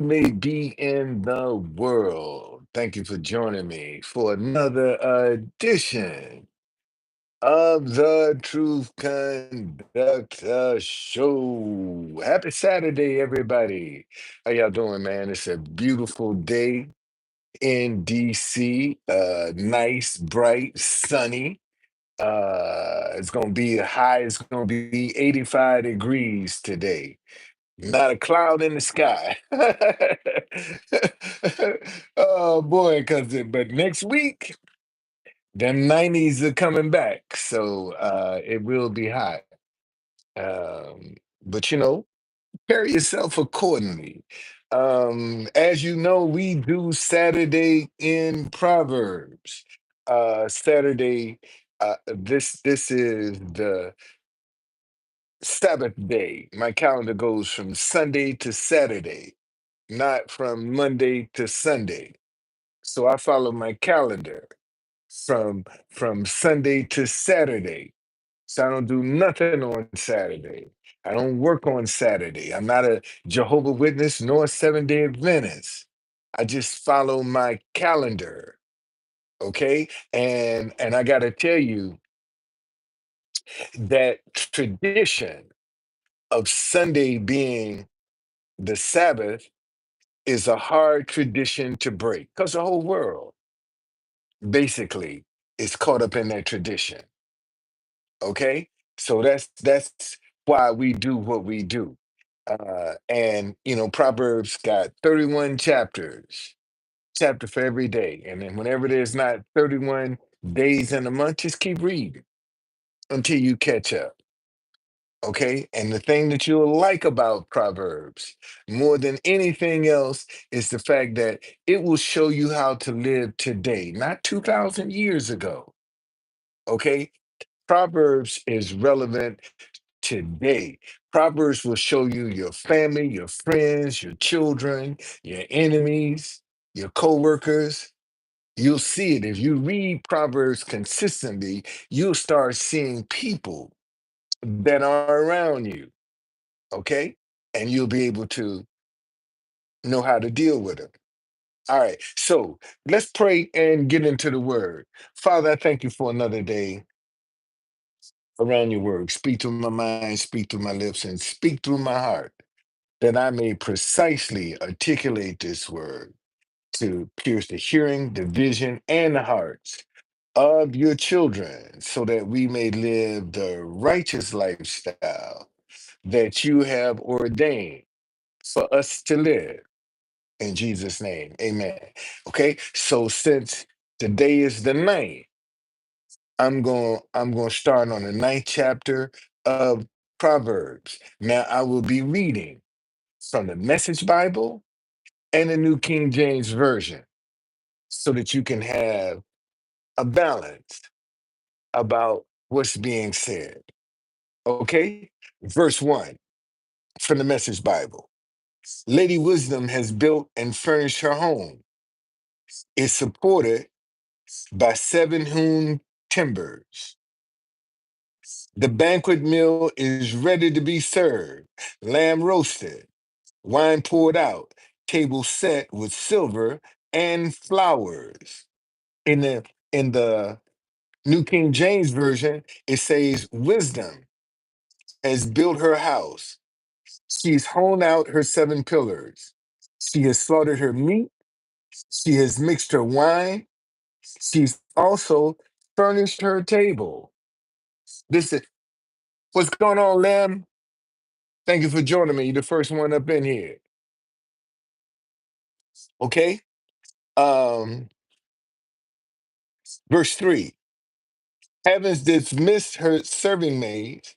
may be in the world. Thank you for joining me for another edition of the Truth Conductor Show. Happy Saturday, everybody. How y'all doing, man? It's a beautiful day in DC. Nice, bright, sunny. It's gonna be a high, it's gonna be 85 degrees today. Not a cloud in the sky. Oh boy, but next week, them 90s are coming back. So it will be hot. But carry yourself accordingly. As you know, we do Saturday in Proverbs. Saturday, this is the Sabbath day. My calendar goes from Sunday to Saturday, not from Monday to Sunday. So I follow my calendar from Sunday to Saturday. So I don't do nothing on Saturday. I don't work on Saturday. I'm not a Jehovah Witness nor a Seventh-day Adventist. I just follow my calendar. Okay. And I gotta tell you that tradition of Sunday being the Sabbath is a hard tradition to break because the whole world basically is caught up in that tradition. Okay, so that's why we do what we do. And Proverbs got 31 chapters, chapter for every day, and then whenever there's not 31 days in a month, just keep reading until you catch up. Okay. And the thing that you'll like about Proverbs more than anything else is the fact that it will show you how to live today, not 2,000 years ago. Okay. Proverbs is relevant today. Proverbs will show you your family, your friends, your children, your enemies, your coworkers. You'll see it. If you read Proverbs consistently, you'll start seeing people that are around you. Okay? And you'll be able to know how to deal with them. All right. So let's pray and get into the word. Father, I thank you for another day around your word. Speak to my mind, speak through my lips, and speak through my heart that I may precisely articulate this word to pierce the hearing, the vision, and the hearts of your children so that we may live the righteous lifestyle that you have ordained for us to live. In Jesus' name, amen. Okay, so since today is the ninth, I'm going to start on the ninth chapter of Proverbs. Now I will be reading from the Message Bible and the New King James Version so that you can have a balance about what's being said. Okay? Verse 1 from the Message Bible. Lady Wisdom has built and furnished her home. It's supported by seven hewn timbers. The banquet meal is ready to be served, lamb roasted, wine poured out, table set with silver and flowers. In the New King James Version, it says, Wisdom has built her house. She's hewn out her seven pillars. She has slaughtered her meat. She has mixed her wine. She's also furnished her table. This is what's going on, Lamb. Thank you for joining me. You're the first one up in here. Okay. Um, verse 3. Having dismissed her serving maids,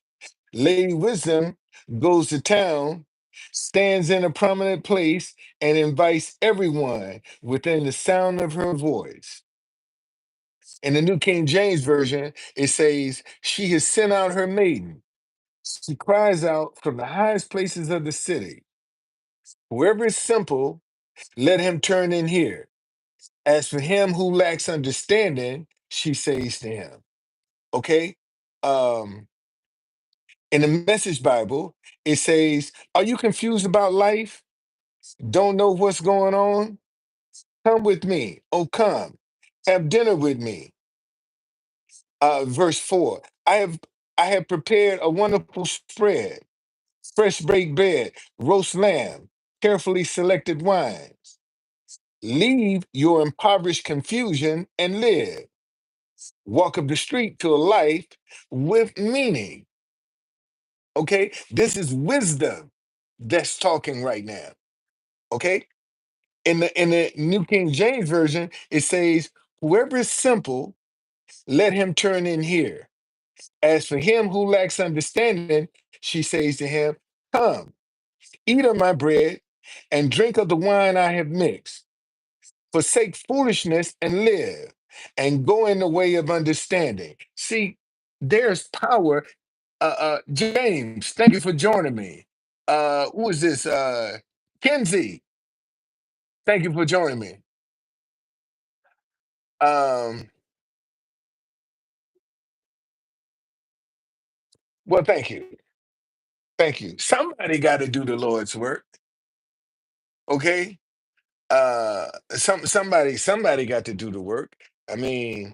Lady Wisdom goes to town, stands in a prominent place, and invites everyone within the sound of her voice. In the New King James Version, it says, She has sent out her maiden. She cries out from the highest places of the city. Whoever is simple, let him turn in here. As for him who lacks understanding, she says to him. Okay? Um, in the Message Bible, it says, Are you confused about life? Don't know what's going on? Come with me. Oh, come. Have dinner with me. Verse 4. I have prepared a wonderful spread, fresh baked bread, roast lamb, carefully selected wines. Leave your impoverished confusion and live. Walk up the street to a life with meaning. Okay? This is wisdom that's talking right now. Okay? In the New King James Version, it says, whoever is simple, let him turn in here. As for him who lacks understanding, she says to him, come, eat of my bread and drink of the wine I have mixed. Forsake foolishness and live, and go in the way of understanding. See, there's power. James, thank you for joining me. Who is this? Kenzie, thank you for joining me. Um, well, thank you. Thank you. Somebody got to do the Lord's work, okay? Somebody got to do the work. I mean,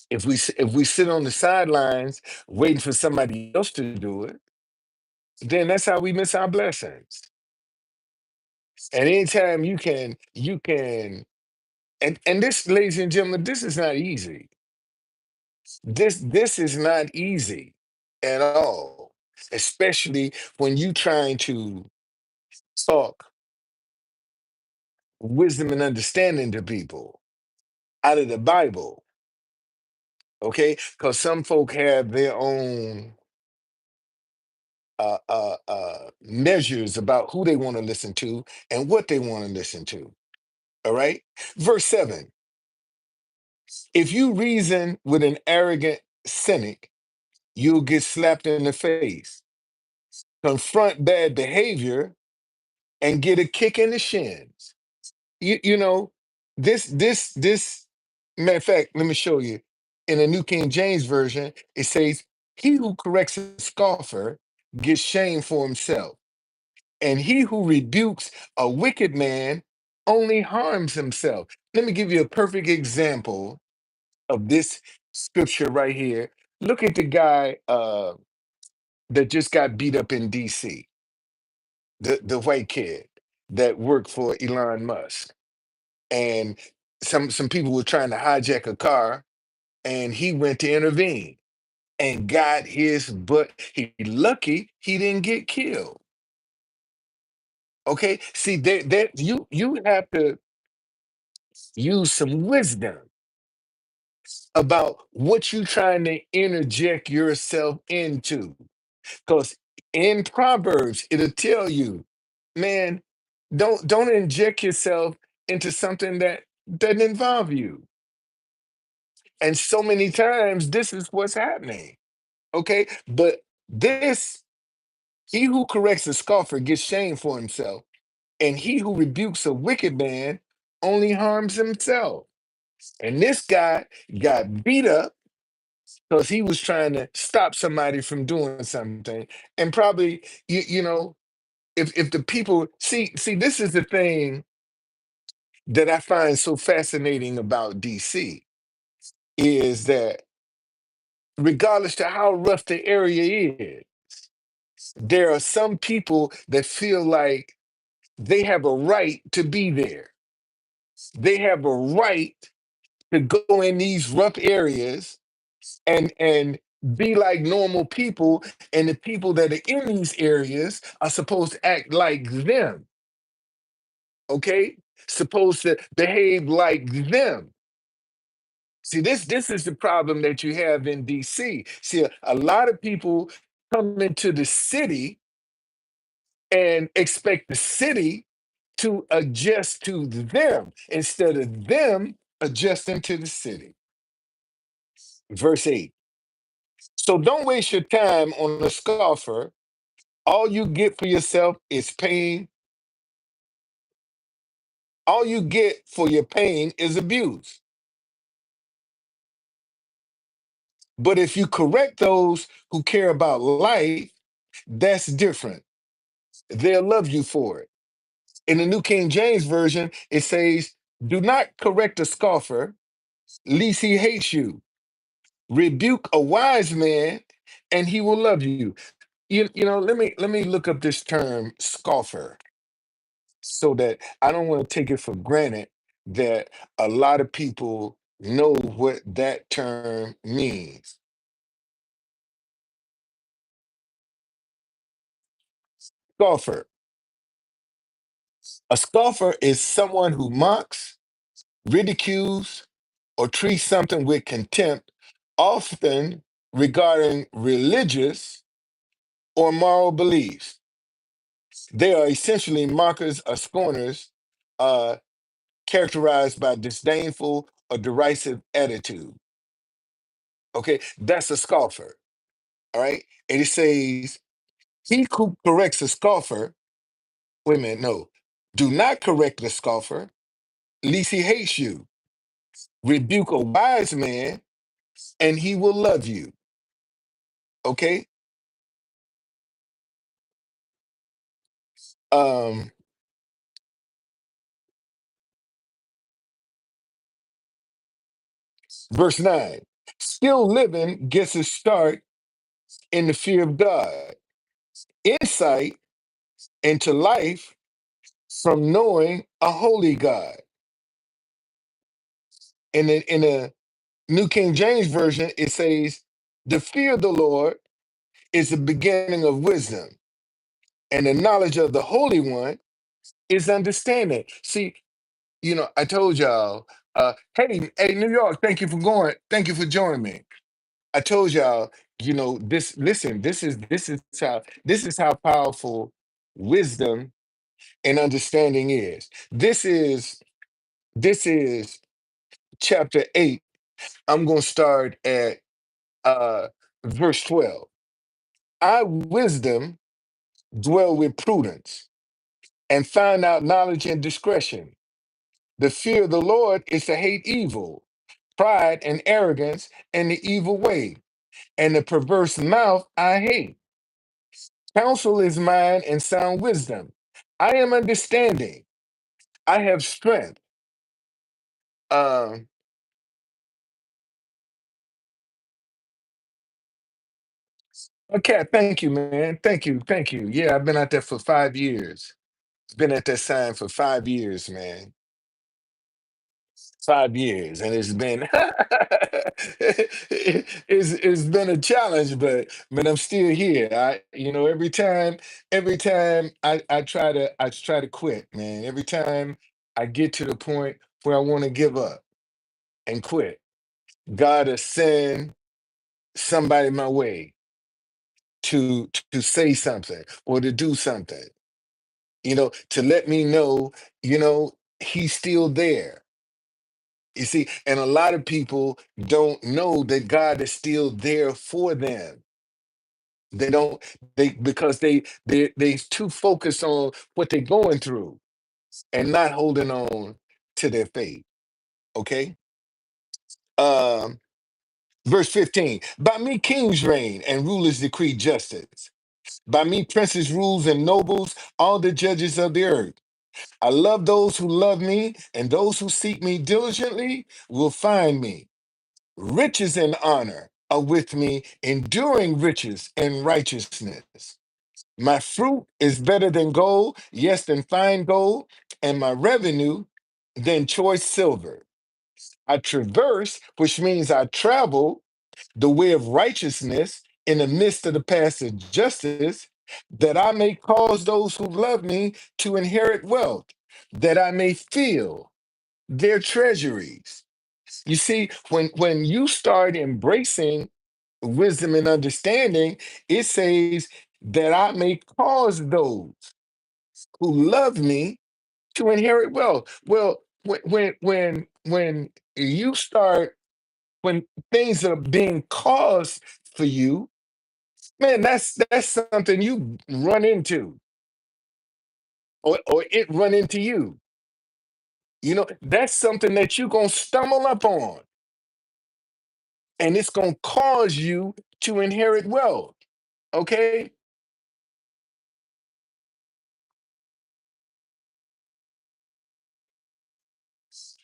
if we sit on the sidelines waiting for somebody else to do it, then that's how we miss our blessings. And anytime you can, and this, ladies and gentlemen, this is not easy. This is not easy at all, especially when you trying to talk wisdom and understanding to people out of the Bible, okay? Because some folk have their own measures about who they want to listen to and what they want to listen to. All right. Verse 7. If you reason with an arrogant cynic, you'll get slapped in the face. Confront bad behavior and get a kick in the shins. You know, this matter of fact, let me show you. In the New King James Version, it says, he who corrects a scoffer gets shame for himself. And he who rebukes a wicked man only harms himself. Let me give you a perfect example of this scripture right here. Look at the guy that just got beat up in DC, the white kid that worked for Elon Musk. And some people were trying to hijack a car, and he went to intervene and got his butt. He lucky he didn't get killed. Okay, see that you have to use some wisdom about what you're trying to interject yourself into. Because in Proverbs, it'll tell you, man, don't inject yourself into something that doesn't involve you. And so many times this is what's happening. Okay. But this, he who corrects a scoffer gets shame for himself, and he who rebukes a wicked man only harms himself. And this guy got beat up because he was trying to stop somebody from doing something. And probably, you know, if the people see, this is the thing that I find so fascinating about DC is that regardless to how rough the area is, there are some people that feel like they have a right to be there. They have a right to go in these rough areas and be like normal people, and the people that are in these areas are supposed to act like them, okay? Supposed to behave like them. See, this is the problem that you have in DC. See, a lot of people come into the city and expect the city to adjust to them instead of them adjusting to the city. Verse 8. So don't waste your time on a scoffer. All you get for yourself is pain. All you get for your pain is abuse. But if you correct those who care about life, that's different. They'll love you for it. In the New King James Version, it says, "Do not correct a scoffer, lest he hates you. Rebuke a wise man, and he will love you." Let me look up this term scoffer so that I don't want to take it for granted that a lot of people know what that term means. Scoffer. A scoffer is someone who mocks, ridicules, or treats something with contempt, often regarding religious or moral beliefs. They are essentially mockers or scorners, uh, characterized by disdainful or derisive attitude. Okay, that's a scoffer. All right, and it says, "He who corrects a scoffer." Wait a minute, no. "Do not correct the scoffer, lest he hates you. Rebuke a wise man, and he will love you." Okay. Um, Verse 9. "Still living gets a start in the fear of God. Insight into life from knowing a holy God." In the New King James Version, it says, "The fear of the Lord is the beginning of wisdom, and the knowledge of the Holy One is understanding." See, I told y'all, hey, New York, thank you for going. Thank you for joining me. I told y'all, this. Listen, this is how powerful wisdom and understanding is. This is chapter 8. I'm going to start at uh verse 12. "I wisdom dwell with prudence and find out knowledge and discretion. The fear of the Lord is to hate evil, pride and arrogance and the evil way, and the perverse mouth I hate. Counsel is mine and sound wisdom. I am understanding. I have strength." Um, okay, thank you, man. Thank you. Yeah, I've been out there for 5 years. Been at that sign for 5 years, man. 5 years, and it's been it's been a challenge, but I'm still here. Every time I try to quit, man. Every time I get to the point where I want to give up and quit, God will send somebody my way to say something or to do something, to let me know, He's still there. You see, and a lot of people don't know that God is still there for them. They don't they because they too focused on what they're going through and not holding on to their faith. Okay. Um, Verse 15. "By me kings reign and rulers decree justice. By me princes rules and nobles, all the judges of the earth. I love those who love me, and those who seek me diligently will find me. Riches and honor are with me, enduring riches and righteousness. My fruit is better than gold, yes, than fine gold, and my revenue than choice silver. I traverse, which means I travel, the way of righteousness in the midst of the paths of justice, that I may cause those who love me to inherit wealth, that I may fill their treasuries." You see, when you start embracing wisdom and understanding, it says that I may cause those who love me to inherit wealth. Well, when you start when things are being caused for you, man, that's something you run into, or it run into you. That's something that you're gonna stumble up on, and it's gonna cause you to inherit wealth. Okay.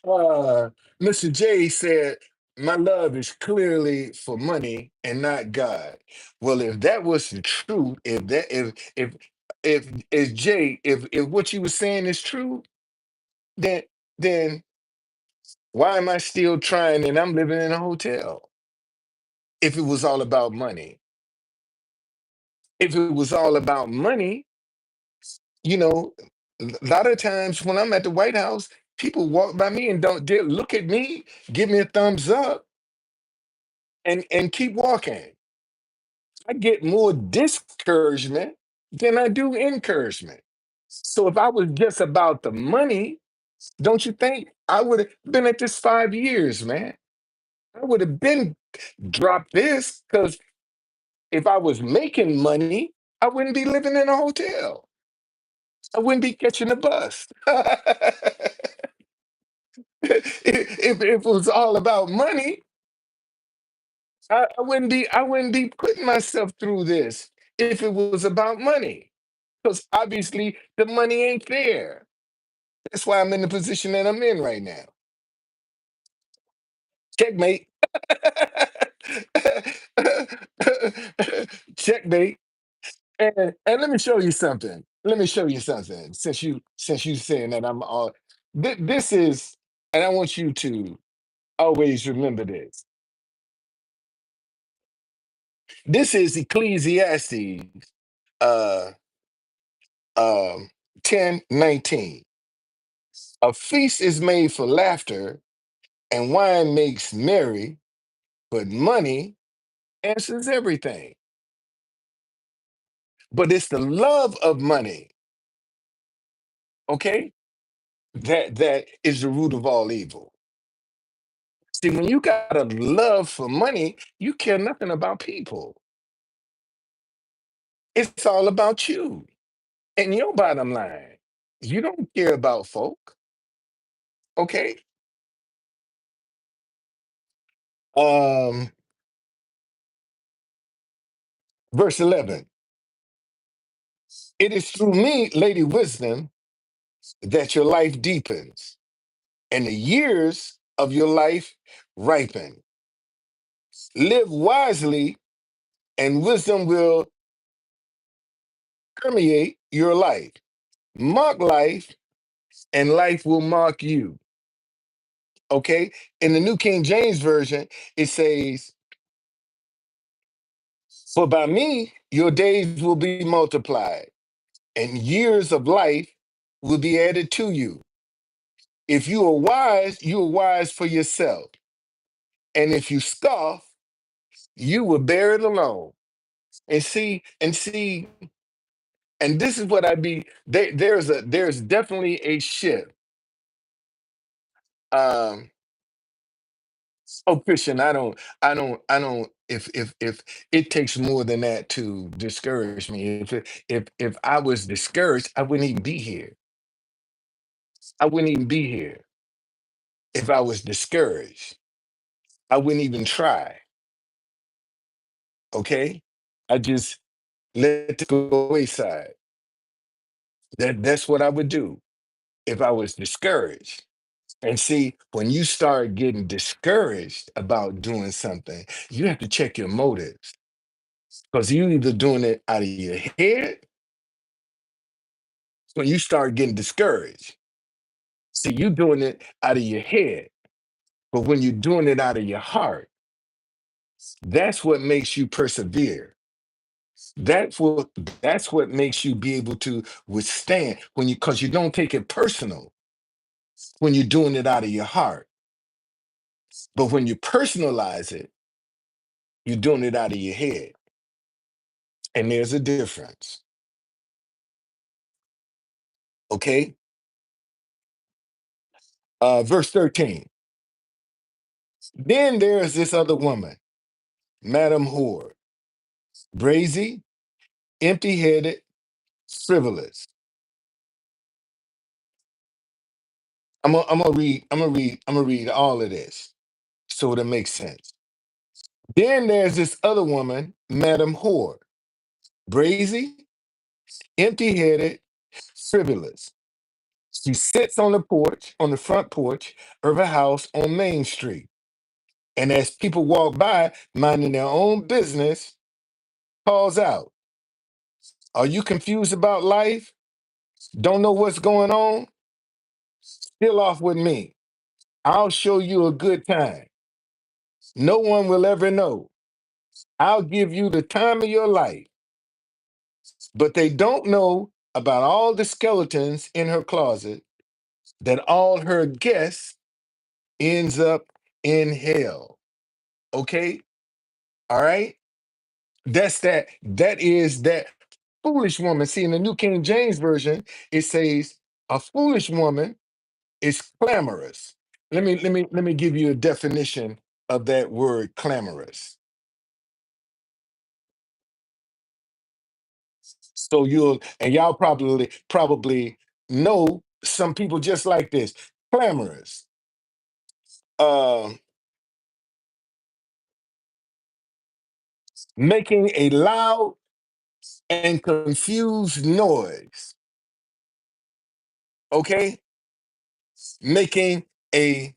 Uh, Mr. J said, "My love is clearly for money and not God." Well, if that was the truth, if Jay, if what you were saying is true, then then why am I still trying and I'm living in a hotel? If it was all about money, if it was all about money, you know, a lot of times when I'm at the White House, people walk by me and don't dare look at me, give me a thumbs up, and keep walking. I get more discouragement than I do encouragement. So if I was just about the money, don't you think I would have been at this 5 years, man? I would have been dropped this because if I was making money, I wouldn't be living in a hotel. I wouldn't be catching a bus. If it was all about money, I wouldn't be putting myself through this if it was about money. Because obviously the money ain't there. That's why I'm in the position that I'm in right now. Checkmate. Checkmate. And let me show you something. Let me show you something. Since you saying that I'm all this is, and I want you to always remember this. This is Ecclesiastes uh um 10:19. A feast is made for laughter, and wine makes merry, but money answers everything. But it's the love of money, okay? That is the root of all evil. See, when you got a love for money, you care nothing about people. It's all about you and your bottom line. You don't care about folk, okay? Um, verse 11. It is through me, Lady Wisdom, that your life deepens and the years of your life ripen. Live wisely, and wisdom will permeate your life. Mark life, and life will mark you. Okay? In the New King James Version, it says, "For by me your days will be multiplied, and years of life will be added to you. If you are wise, you are wise for yourself. And if you scoff, you will bear it alone." And see, and this is what I be there's definitely a shift. Um, oh, Christian, I don't. If it takes more than that to discourage me. If I was discouraged, I wouldn't even be here. I wouldn't even be here if I was discouraged. I wouldn't even try. Okay, I just let it go wayside. That's what I would do if I was discouraged. And see, when you start getting discouraged about doing something, you have to check your motives because you either doing it out of your head when you start getting discouraged. See, you doing it out of your head, but when you're doing it out of your heart, that's what makes you persevere. That's what that's what makes you be able to withstand when you because you don't take it personal when you're doing it out of your heart. But when you personalize it, you're doing it out of your head. And there's a difference. Okay. Verse 13. Then there's this other woman, Madam Whore, brazy, empty-headed, frivolous. I'm gonna read all of this so it makes sense. Then there's this other woman, Madam Whore, brazy, empty-headed, frivolous. She sits on the porch, on the front porch of her house on Main Street. And as people walk by, minding their own business, calls out, "Are you confused about life? Don't know what's going on? Still off with me. I'll show you a good time. No one will ever know. I'll give you the time of your life." But they don't know about all the skeletons in her closet, that all her guests ends up in hell. Okay? All right? That is that foolish woman. See, in the New King James Version, it says a foolish woman is clamorous. Let me give you a definition of that word clamorous. So y'all probably know some people just like this. Clamorous. Um, Making a loud and confused noise. Okay? Making a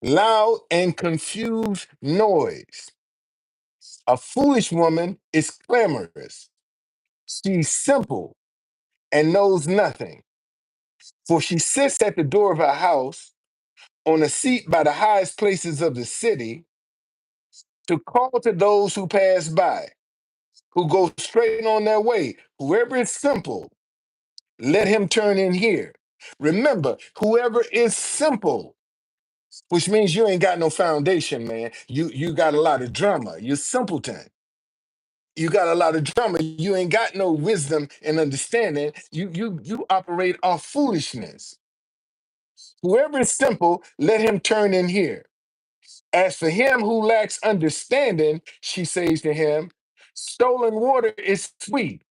loud and confused noise. A foolish woman is clamorous. She's simple and knows nothing. For she sits at the door of her house on a seat by the highest places of the city to call to those who pass by, who go straight on their way. Whoever is simple, let him turn in here. Remember, whoever is simple, which means you ain't got no foundation, man. You got a lot of drama. You're simpleton. You got a lot of drama. You ain't got no wisdom and understanding. You operate off foolishness. Whoever is simple, let him turn in here. As for him who lacks understanding, she says to him, stolen water is sweet,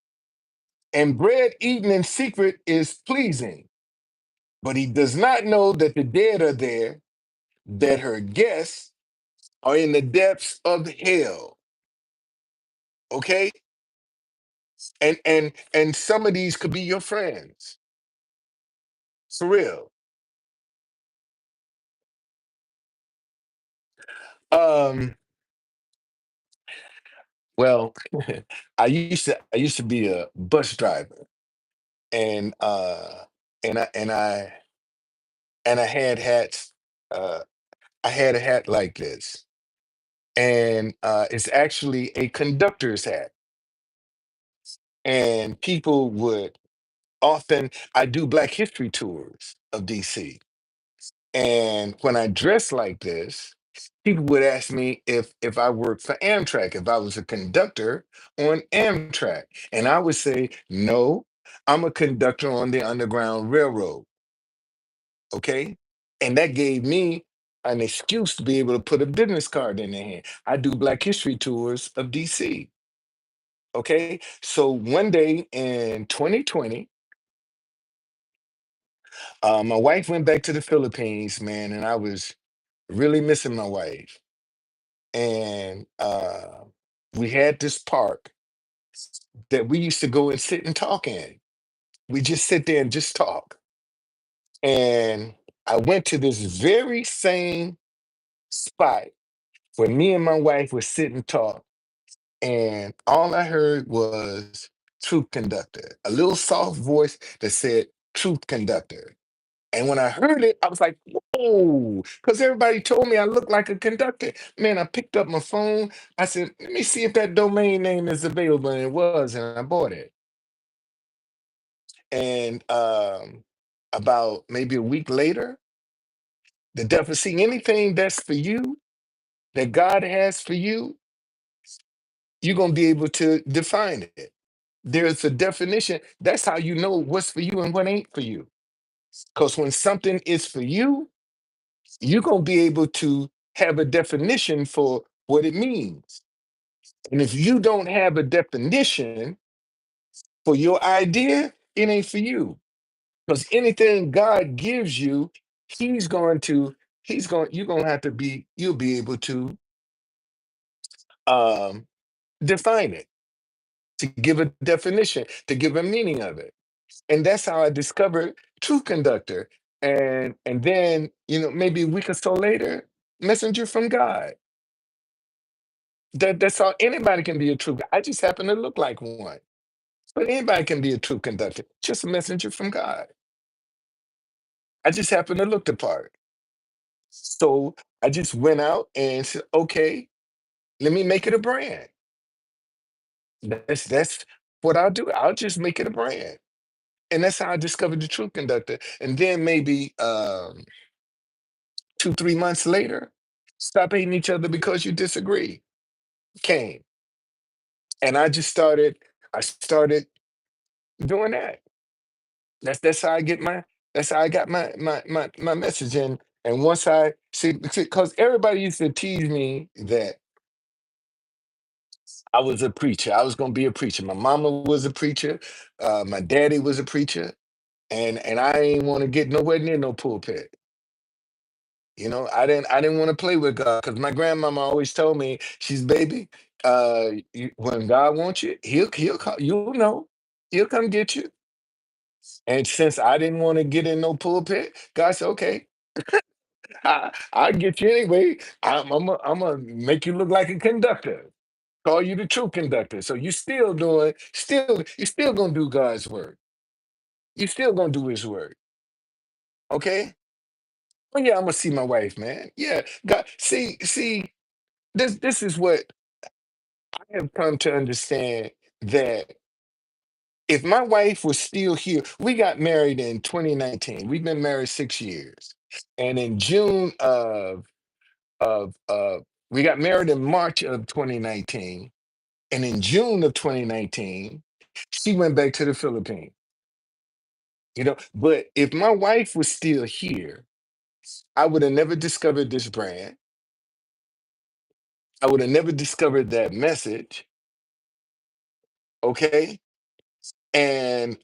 and bread eaten in secret is pleasing. But he does not know that the dead are there, that her guests are in the depths of hell. Okay? And some of these could be your friends. For real. Um, well, I used to be a bus driver, and and I and I and I had hats. Uh, I had a hat like this, and it's actually a conductor's hat. And people would often, I do Black History tours of DC, and when I dress like this, people would ask me if I worked for Amtrak, if I was a conductor on Amtrak, and I would say no, I'm a conductor on the Underground Railroad. Okay. And that gave me an excuse to be able to put a business card in their hand. I do Black History tours of DC. Okay. So one day in 2020, my wife went back to the Philippines, man, and I was really missing my wife. And we had this park that we used to go and sit and talk in. We just sit there and just talk. And I went to this very same spot where me and my wife would sit and talk, and all I heard was truth conductor, a little soft voice that said truth conductor. And when I heard it, I was like, whoa, because everybody told me I looked like a conductor. Man, I picked up my phone. I said, let me see if that domain name is available. And it was, and I bought it. And about maybe a week later, the devil, see anything that's for you, that God has for you, you're going to be able to define it. There's a definition. That's how you know what's for you and what ain't for you. Because when something is for you, you're going to be able to have a definition for what it means. And if you don't have a definition for your idea, it ain't for you. Because anything God gives you, He's going to, you're going to have to be, you'll be able to um, define it, to give a definition, to give a meaning of it. And that's how I discovered Truth Conductor. And then, maybe a week or so later, Messenger from God. That's all. Anybody can be a true. I just happen to look like one. But anybody can be a true conductor. Just a messenger from God. I just happen to look the part. So I just went out and said, okay, let me make it a brand. That's what I'll do. I'll just make it a brand. And that's how I discovered the truth conductor. And then maybe 2, 3 months later, stop hating each other because you disagree came. And I started doing that. That's how I get my that's how I got my message in. And once I see, because everybody used to tease me that I was a preacher. I was gonna be a preacher. My mama was a preacher, my daddy was a preacher, and I ain't want to get nowhere near no pulpit. I didn't want to play with God because my grandmama always told me, she's baby, when God wants you, he'll call, you'll know, he'll come get you. And since I didn't want to get in no pulpit, God said, okay, I'll get you anyway. I'm gonna make you look like a conductor. Call you the true conductor. So you still gonna do God's work. You still gonna do His work. Okay. Oh yeah, I'm gonna see my wife, man. Yeah, God. See. This is what I have come to understand, that if my wife was still here, we got married in 2019. We've been married 6 years, and in June of we got married in March of 2019, and in June of 2019 she went back to the Philippines. But if my wife was still here, I would have never discovered this brand. I would have never discovered that message. Okay. And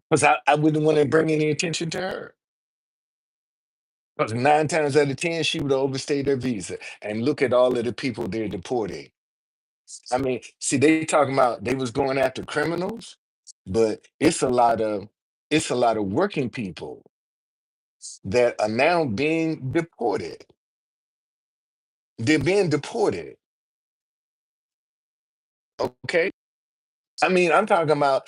because I wouldn't want to bring any attention to her, because 9 times out of 10 she would have overstayed her visa, and look at all of the people they're deporting. I mean, see, they talking about they was going after criminals, but it's a lot of working people that are now being deported. They're being deported. Okay. I mean, I'm talking about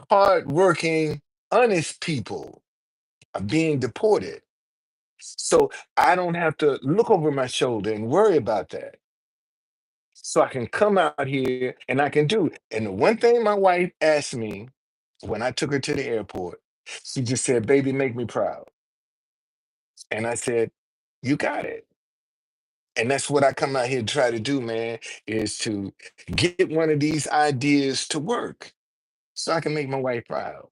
hardworking, honest people are being deported. So I don't have to look over my shoulder and worry about that. So I can come out here and I can do. And the one thing my wife asked me when I took her to the airport, she just said, "Baby, make me proud." And I said, "You got it." And that's what I come out here to try to do, man, is to get one of these ideas to work so I can make my wife proud.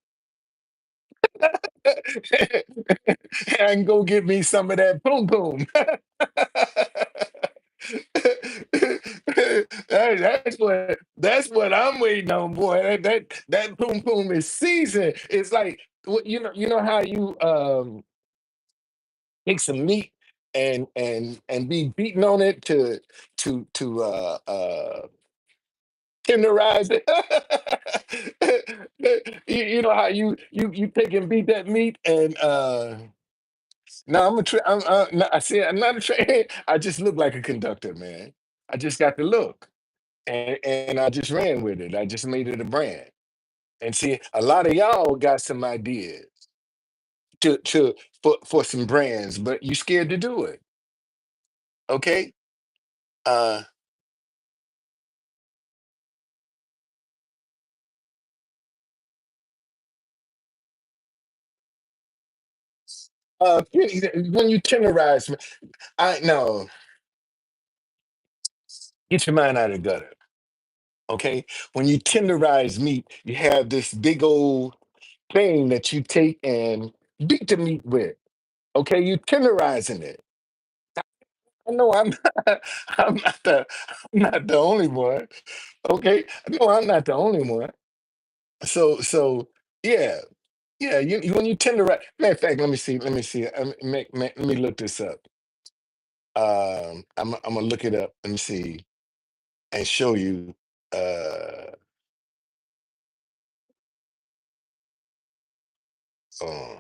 And go get me some of that boom boom. That's what I'm waiting on, boy. That boom boom is seasoned. It's like, you know how you take some meat and be beating on it to tenderize it. You know how you take and beat that meat, and no, no, I see, I'm not a train. I just look like a conductor, man. I just got the look, and I just ran with it. I just made it a brand. And see, a lot of y'all got some ideas for some brands, but you scared to do it. Okay. Uh, when you tenderize, I no, get your mind out of the gutter. Okay. When you tenderize meat, you have this big old thing that you take and beat the meat with. Okay, you tenderizing it. I know I'm not the only one. Okay, no, I'm not the only one. So yeah, yeah. When you tenderize, matter of fact, let me see. Let me look this up. I'm gonna look it up. Let me see and show you. Uh, Oh,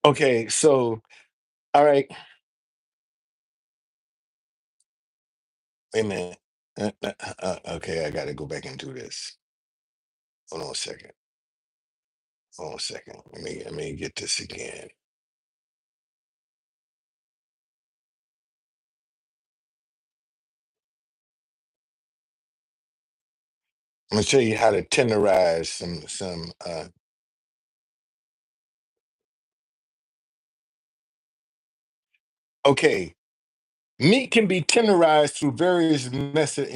okay. So, all right. Wait a minute. Okay, I got to go back and do this. Hold on a second. Hold on a second. Let me get this again. I'm gonna show you how to tenderize some. Okay, meat can be tenderized through various methods,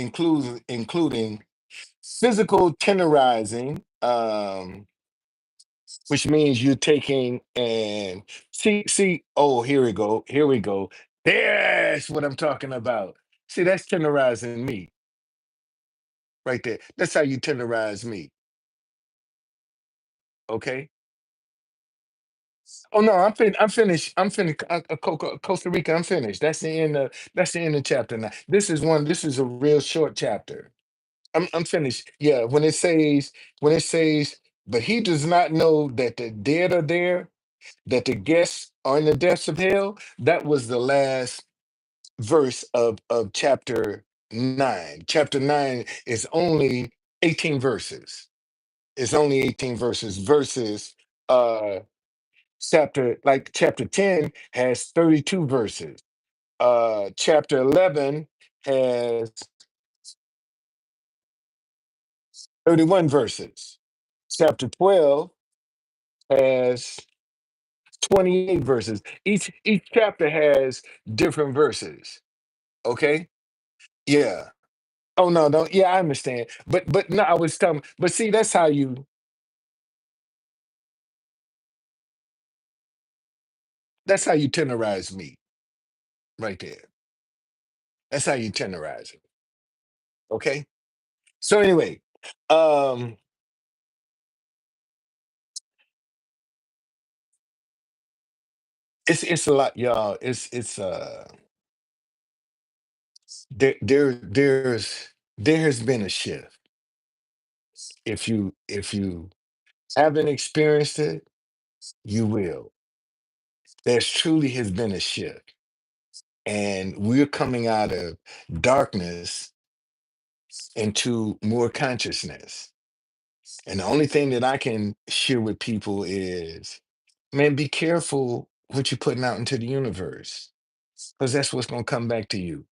including physical tenderizing, which means you're taking and see. Oh, here we go. Here we go. That's what I'm talking about. See, that's tenderizing meat right there. That's how you tenderize meat. Okay. Oh no, I'm finished. I'm finished. Costa Rica. I'm finished. That's the end of chapter nine. This is one. This is a real short chapter. I'm finished. Yeah. When it says, but he does not know that the dead are there, that the guests are in the depths of hell. That was the last verse of chapter nine. Chapter nine is only 18 verses. It's only 18 verses. Verses. Chapter 10 has 32 verses. Chapter 11 has 31 verses. Chapter 12 has 28 verses. Each chapter has different verses. Okay? Yeah. Oh no, no, yeah, I understand. But no, I was telling, but see, that's how you tenderize meat right there. That's how you tenderize it. Okay? So anyway, um it's a lot, y'all. It's there has been a shift. If you haven't experienced it, you will. There's truly has been a shift. And we're coming out of darkness into more consciousness. And the only thing that I can share with people is, man, be careful what you're putting out into the universe, because that's what's going to come back to you.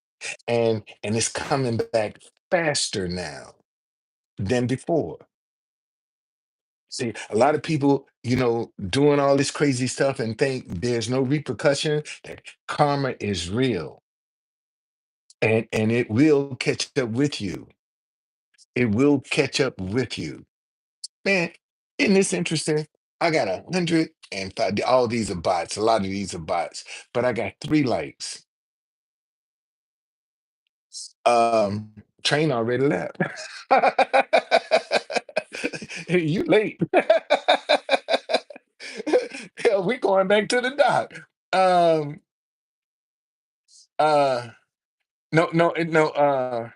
And it's coming back faster now than before. See, a lot of people, doing all this crazy stuff and think there's no repercussion, that karma is real, and it will catch up with you. It will catch up with you. Man, isn't this interesting? I got 105. All these are bots. A lot of these are bots, but I got 3 likes. Train already left. You late. Yeah, we going back to the dock. Um, uh, no, no, no,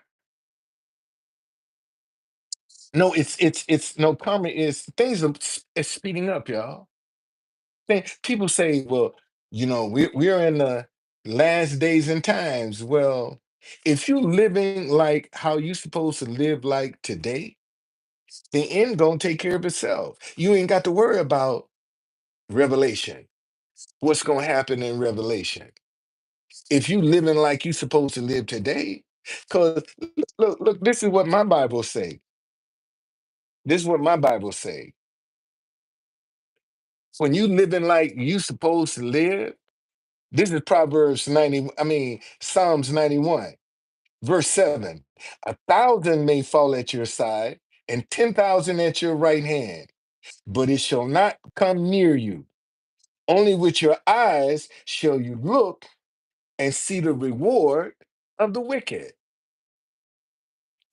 no, it's no, karma is things are it's speeding up, y'all. People say, well, we're in the last days and times. Well, if you living like how you supposed to live like today, the end gonna take care of itself. You ain't got to worry about revelation. What's gonna happen in revelation? If you living like you supposed to live today, because look, this is what my Bible say. This is what my Bible say. When you living like you supposed to live, this is Proverbs 90, I mean Psalms 91, verse 7. 1,000 may fall at your side, and 10,000 at your right hand, but it shall not come near you. Only with your eyes shall you look and see the reward of the wicked.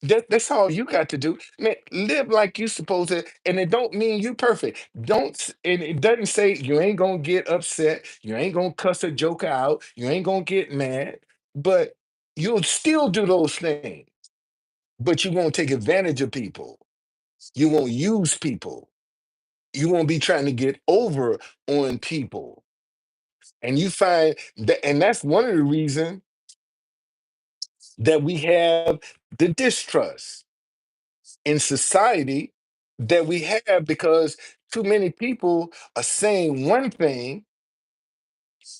That's all you got to do. Man, live like you supposed to, and it don't mean you perfect. And it doesn't say you ain't gonna get upset, you ain't gonna cuss a joker out, you ain't gonna get mad, but you'll still do those things. But you won't take advantage of people. You won't use people. You won't be trying to get over on people. And you find that, and that's one of the reasons that we have the distrust in society that we have, because too many people are saying one thing,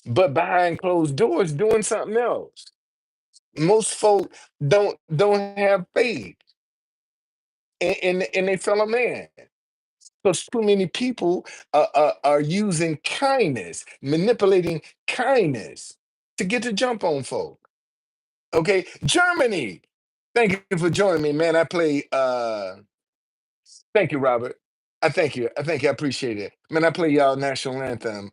but behind closed doors doing something else. Most folk don't have faith in their fellow man, because too many people are using kindness, manipulating kindness to get the jump on folk. Okay, Germany. Thank you for joining me, man. I play. Thank you, Robert. I thank you. I thank you. I appreciate it. Man, I play y'all national anthem.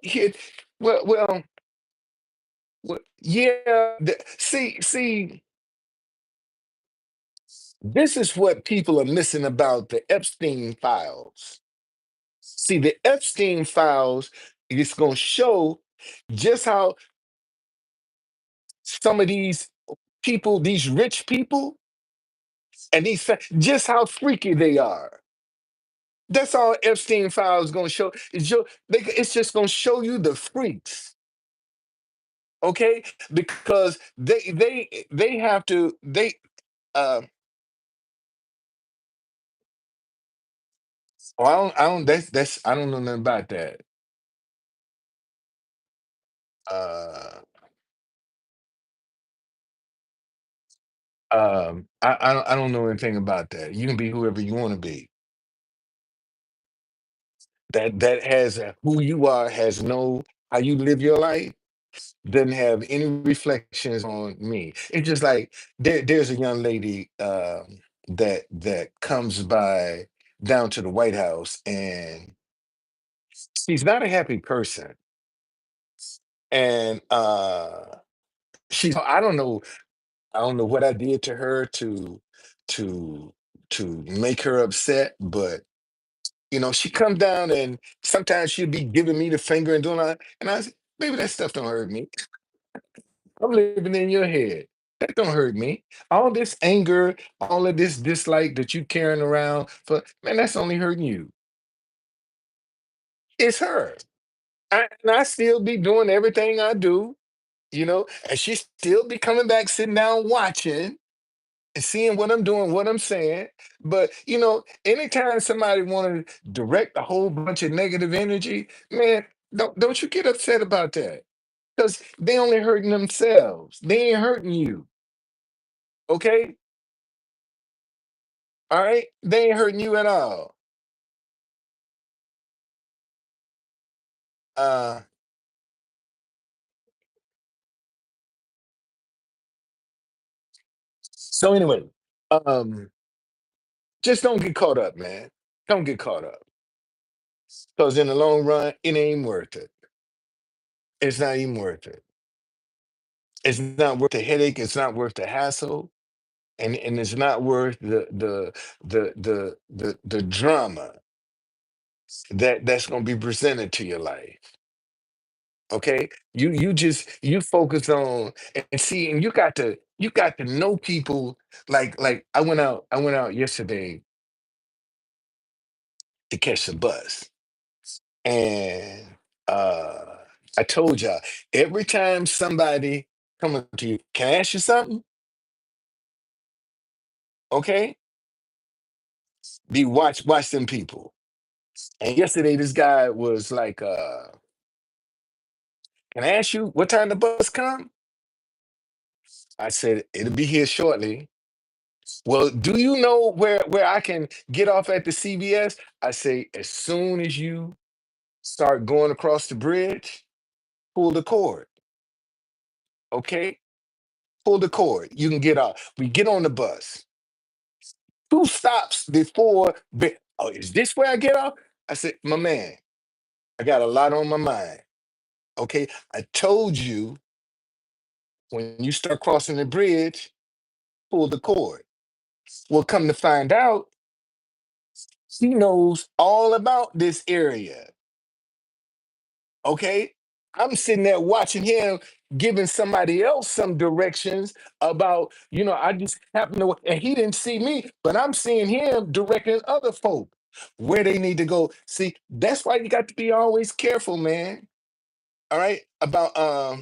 Here, well, well, yeah. See, this is what people are missing about the Epstein files. See, the Epstein files is going to show just how some of these people, these rich people, and just how freaky they are. That's all Epstein files is going to show. It's just going to show you the freaks, okay? Because they have to uh oh, I don't that's I don't know nothing about that. Uh I don't know anything about that. You can be whoever you want to be. That has who you are, has no how you live your life, doesn't have any reflections on me. It's just like there's a young lady that comes by down to the White House, and she's not a happy person. And she's I don't know what I did to her to to make her upset, but she comes down and sometimes she'll be giving me the finger and doing all that. And I said, baby, that stuff don't hurt me. I'm living in your head. That don't hurt me. All this anger, all of this dislike that you carrying around for, man, that's only hurting you. It's her. And I still be doing everything I do, and she still be coming back, sitting down watching and seeing what I'm doing, what I'm saying. But anytime somebody want to direct a whole bunch of negative energy, man, don't you get upset about that. Because they only hurting themselves. They ain't hurting you. Okay? All right? They ain't hurting you at all. Uh so anyway, um, just don't get caught up, man. Don't get caught up. Because in the long run, it ain't worth it. It's not even worth it. It's not worth the headache, it's not worth the hassle, and it's not worth the drama that's gonna be presented to your life. Okay, you focus on and see, and you got to know people. Like I went out yesterday to catch the bus, and uh I told y'all, every time somebody come up to you, can I ask you something? Okay, be watch them people. And yesterday this guy was like, can I ask you what time the bus come? I said it'll be here shortly. Well, do you know where I can get off at the CVS? I say, as soon as you start going across the bridge, pull the cord. Okay? Pull the cord. You can get off. We get on the bus. Two stops before. Oh, is this where I get off? I said, my man, I got a lot on my mind. Okay. I told you When you start crossing the bridge, pull the cord. Well, come to find out, he knows all about this area. Okay. I'm sitting there watching him giving somebody else some directions about, I just happen to, and he didn't see me, but I'm seeing him directing other folk where they need to go. See, that's why you got to be always careful, man. All right. About, oh,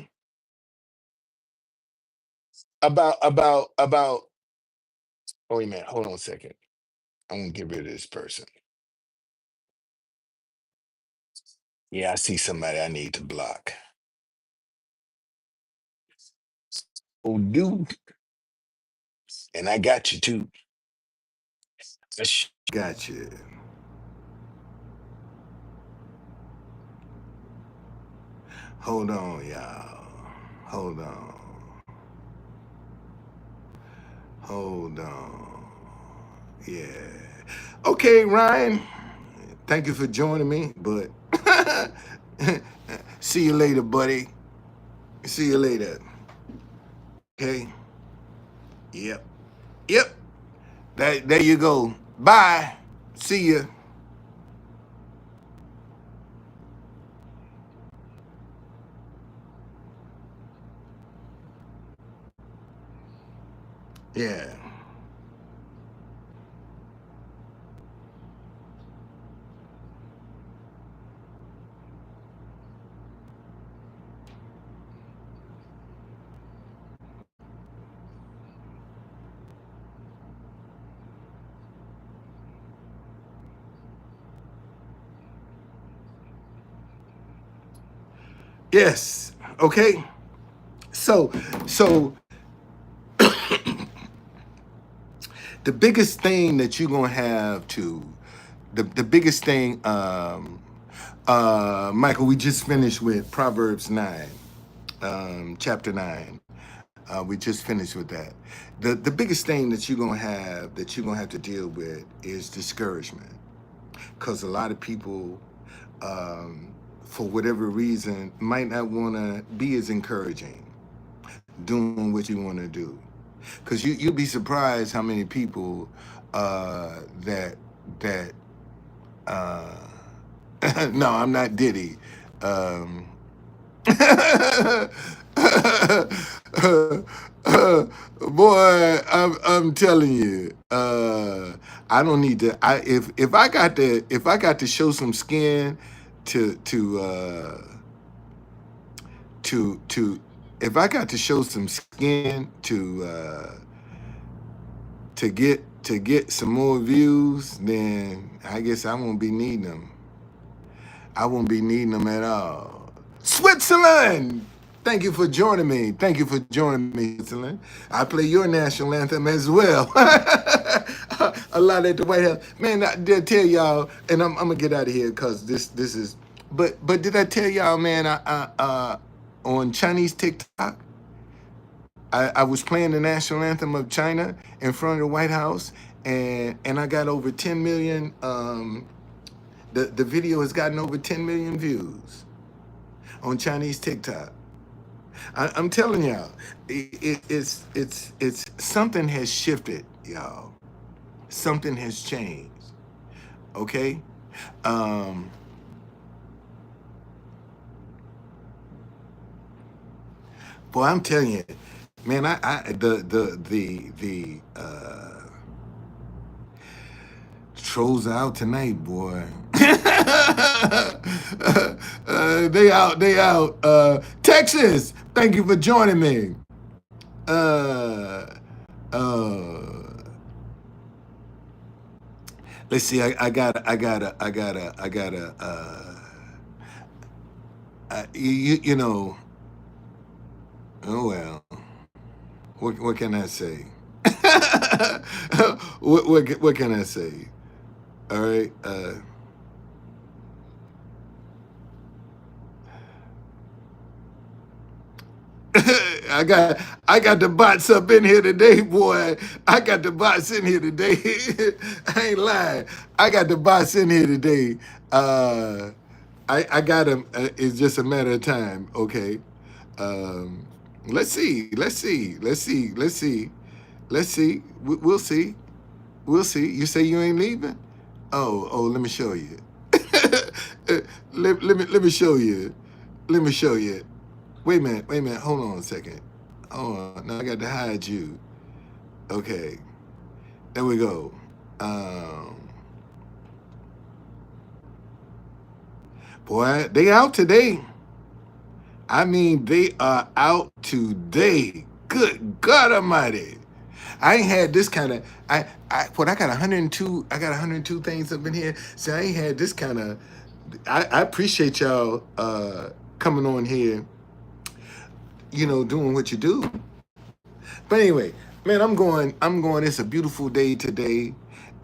wait a minute. Hold on a second. I'm going to get rid of this person. Yeah, I see somebody I need to block. Oh, dude. And I got you too. Got you. Hold on, y'all. Hold on. Hold on. Yeah. Okay, Ryan. Thank you for joining me, but see you later, buddy. See you later. Okay. Yep. Yep. There you go. Bye. See ya. Yeah. Yes. Okay. So the biggest thing that you're gonna have to, the biggest thing, Michael, we just finished with Proverbs 9, chapter 9. We just finished with that. The biggest thing that you're gonna have to deal with is discouragement, because a lot of people, um, for whatever reason, might not want to be as encouraging doing what you want to do. Because you'll be surprised how many people that uh, no, I'm not Diddy. Um, boy, I'm telling you, I don't need to. If I got to show some skin to if I got to show some skin to get some more views, then I guess I won't be needing them. I won't be needing them at all. Switzerland! Thank you for joining me. Thank you for joining me, Switzerland. I play your national anthem as well. A lot at the White House. Man, I did tell y'all, and I'm gonna get out of here because this is. But did I tell y'all, man? On Chinese TikTok, I was playing the national anthem of China in front of the White House, and I got over 10 million. The video has gotten over 10 million views on Chinese TikTok. I'm telling y'all, it's something has shifted, y'all. Something has changed. Okay, um, boy, I'm telling you, man. I the trolls are out tonight, boy. They out, they out. Texas, thank you for joining me. Uh, uh, let's see. I got a. You know. Oh well. What can I say? What can I say? All right. I got the bots up in here today, boy. I got the bots in here today. I ain't lying. I got the bots in here today. I got them. It's just a matter of time. Okay. Um, Let's see. Let's see. Let's see. Let's see. Let's see. We'll see. We'll see. You say you ain't leaving? Oh, let me show you. Let me show you. Let me show you. Wait a minute. Wait a minute. Hold on a second. Hold on. Now I got to hide you. Okay. There we go. Um, Boy, they out today. I mean, they are out today. Good God Almighty! I ain't had this kind of. I got 102. I got 102 things up in here. So I ain't had this kind of. I appreciate y'all coming on here. Doing what you do. But anyway, man, I'm going. I'm going. It's a beautiful day today,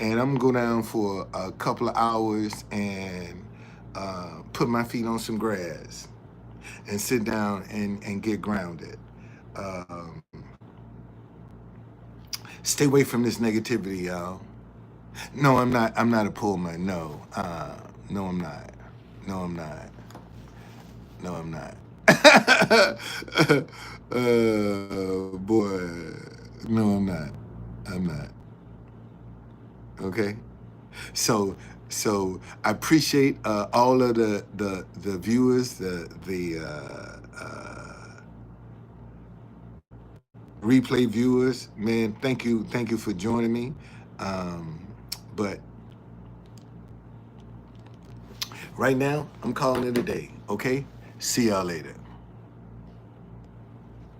and I'm gonna go down for a couple of hours and put my feet on some grass and sit down and get grounded. Um, Stay away from this negativity, y'all. No, I'm not. I'm not a Pullman. No, no, I'm not. No, I'm not. No, I'm not. Boy, no, I'm not. I'm not. Okay. So, I appreciate all of the viewers, the replay viewers. Man, thank you for joining me. Um, but right now, I'm calling it a day. Okay. See y'all later.